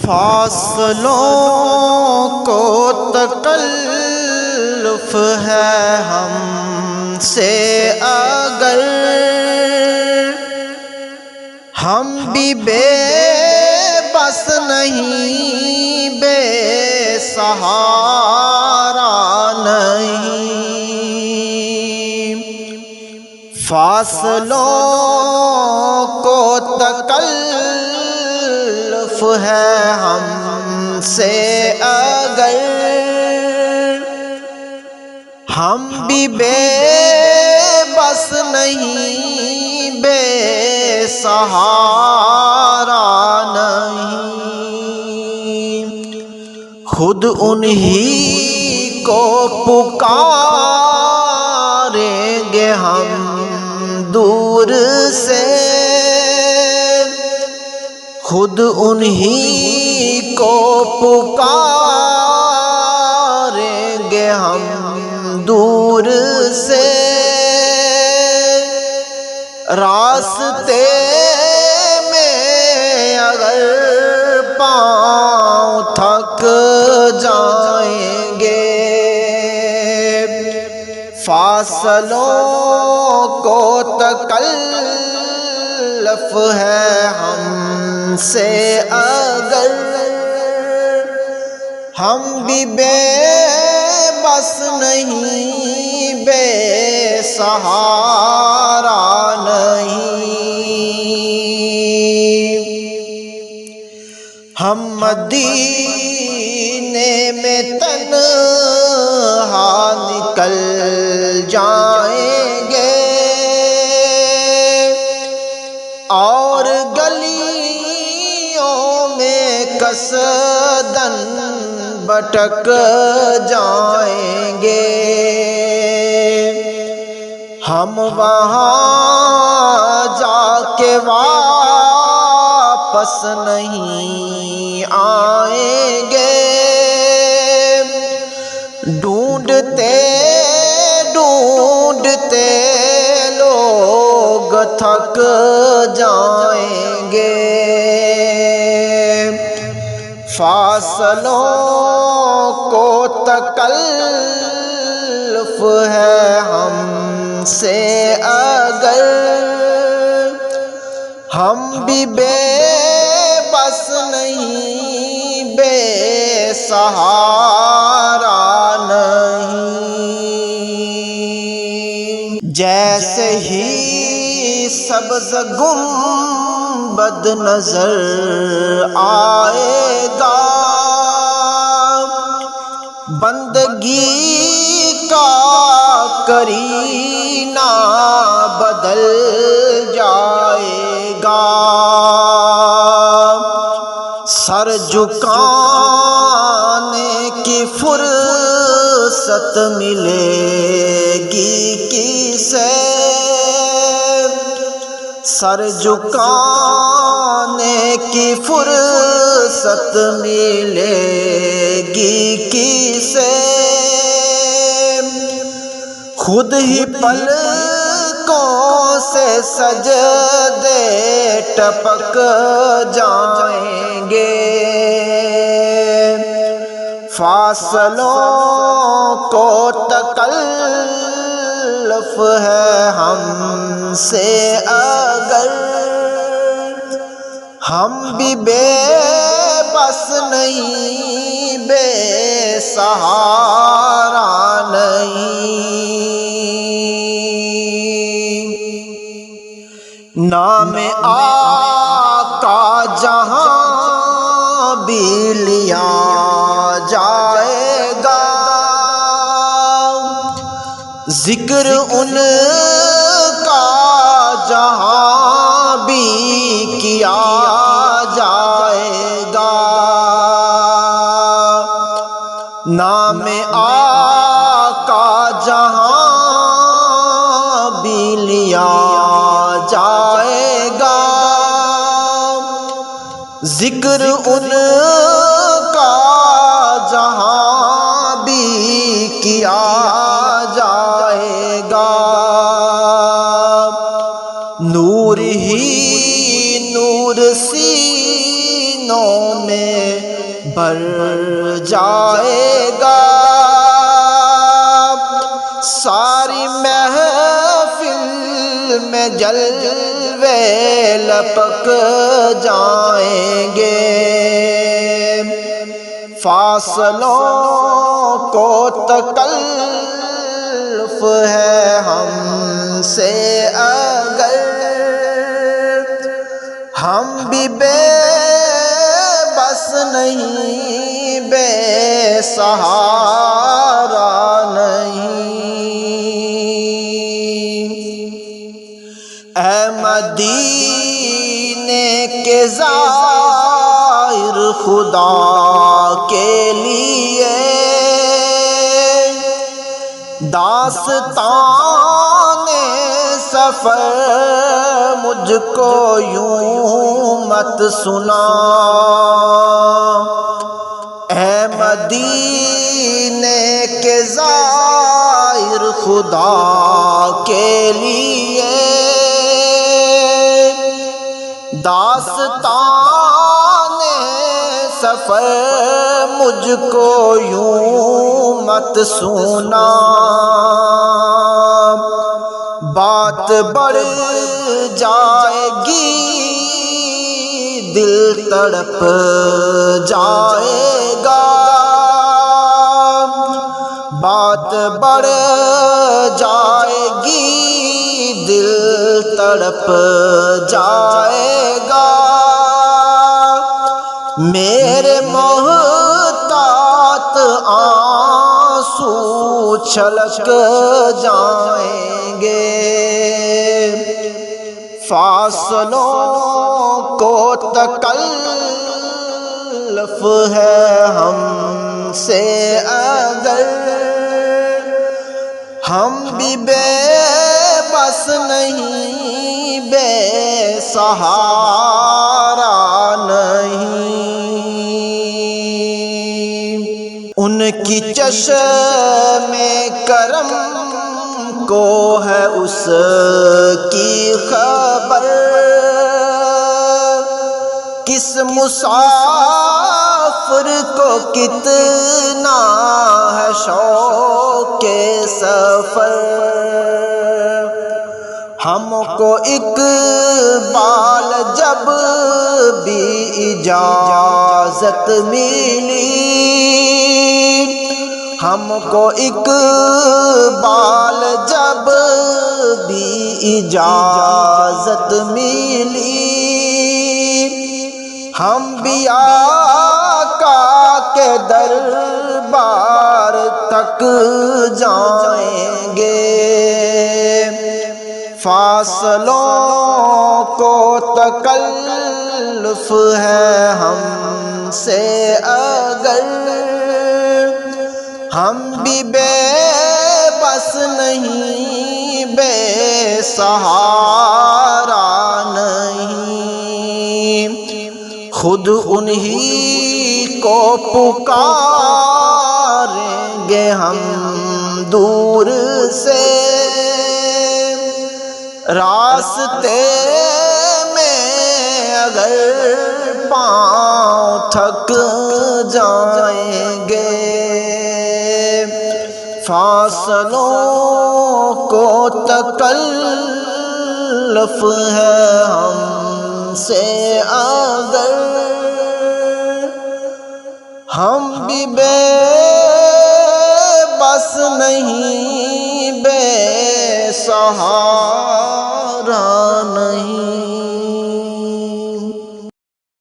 فاصلوں کو تکلف ہے ہم سے اگر ہم بھی بے بس نہیں، بے سہارا نہیں۔ فاصلوں کو تکلف ہے ہم سے اگر ہم بھی بے بس نہیں، بے سہارا نہیں۔ خود انہی کو پکاریں گے ہم دور سے، خود انہی کو پکاریں گے ہم دور سے۔ راستے میں اگر پاؤں تھک جائیں گے، فاصلوں کو تکلف ہے ہم سے اگر ہم بھی بے بس نہیں، بے سہارا نہیں۔ ہم مدینے میں تنہا نکل جائیں گے اور گلیوں میں قصداً بھٹک جائیں گے۔ ہم وہاں جا کے واپس نہیں آئیں گے، ڈھونڈتے ڈھونڈتے لوگ تھک جائیں گے۔ فاصلوں کو تکلف ہے ہم سے اگر ہم بھی بے بس نہیں، بے سہارا نہیں۔ جیسے ہی سبز گنبد نظر آئے گا، بندگی کا کرینہ بدل جائے گا۔ سر جھکانے کی فرصت ملے گی کسے، سر جھکانے کی فرصت ملے گی کسے، خود ہی پلکوں سے سجدے ٹپک جائیں گے۔ فاصلوں کو تکلف ہے ہم سے اگر ہم بھی بے بس نہیں، بے سہارا نہیں۔ نام آقا جہاں بھی لیا جائے گا، ذکر ان کا جہاں بھی کیا جائے گا۔ نام آقا جہاں بھی لیا جائے گا، ذکر ان کا جہاں بھی کیا جائے گا۔ نور ہی نور سینوں میں بھر جائے گا، ساری محفل میں جلوے لپک جائیں گے، فاصلوں کو تکلف ہے ہم سے اگر، ہم بھی بے بس نہیں، بے سہارا نہیں۔ اے مدینے کے زائر خدا کے لیے داستان سفر مجھ کو یوں مت سنا، اے مدینے کے زائر خدا کے لیے داستان سفر مجھ کو یوں مت سنا، بات بڑھ جائے گی دل تڑپ جائے گا، بات بڑھ جائے گی دل تڑپ جائے گا، میرے محتاط آنسو چھلک جائیں گے، فاصلوں کو تکلف ہے ہم سے اگر، ہم بھی بے بس نہیں، بے سہارا نہیں۔ ان کی چشم کرم کو ہے اس کی خبر، کس مسافر کو کتنا ہے شوق سفر، ہم کو اقبال جب بھی اجازت ملی، ہم کو اقبال جب بھی اجازت ملی، ہم بھی آقا کے دربار تک جائیں گے، فاصلوں کو تکلف ہے ہم سے اگر، ہم بھی بے بس نہیں، بے سہارا نہیں، خود انہی کو پکاریں گے ہم دور سے، راستے میں اگر پاؤں تھک جائیں گے، فاصلوں کو تکلف ہے ہم سے اگر، ہم بھی بے بس نہیں، بے سہارا